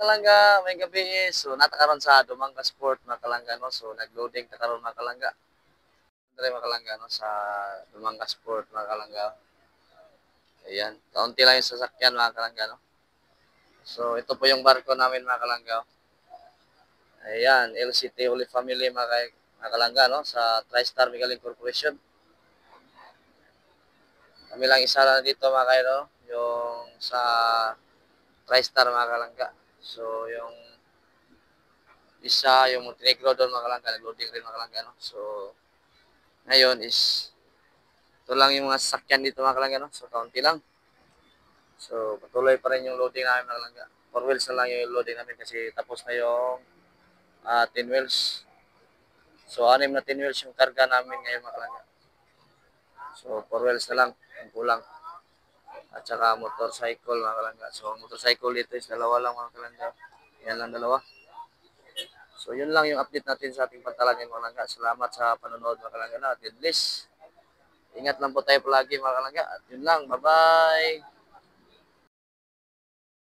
kalangga, may gabi so natakaron sa Dumanga Sport mga kalangga no. So nagloading ta karon mga kalangga. Dire mga kalangga no sa Dumanga Sport mga kalangga. Ayan, kaunti lang yung sasakyan mga kalangga no. So ito po yung barko namin mga kalangga. Ayan, LCT Holy Family mga kalangga no sa TriStar Megaling Corporation. Kami lang isa lang dito mga kayo no, yung sa TriStar mga kalangga. So yung isa yung Montenegro doon mga kalangga, nag-loading rin mga kalangga no. So ngayon is ito lang yung mga sasakyan dito mga kalangga no. So kaunti lang. So patuloy pa rin yung loading namin mga kalangga. 4 wheels na lang yung loading namin kasi tapos na yung 10 wheels. So 6 na 10 wheels yung karga namin ngayon mga kalangga. So 4 wheels na lang ang kulang. At saka motorcycle mga kalangga. So motorcycle dito is dalawa lang mga kalangga. Yan lang dalawa. So yun lang yung update natin sa ating pantalangin mga kalangga. Salamat sa panonood mga kalangga na. God bless. Ingat lang po tayo palagi mga kalangga. At yun lang. Bye-bye.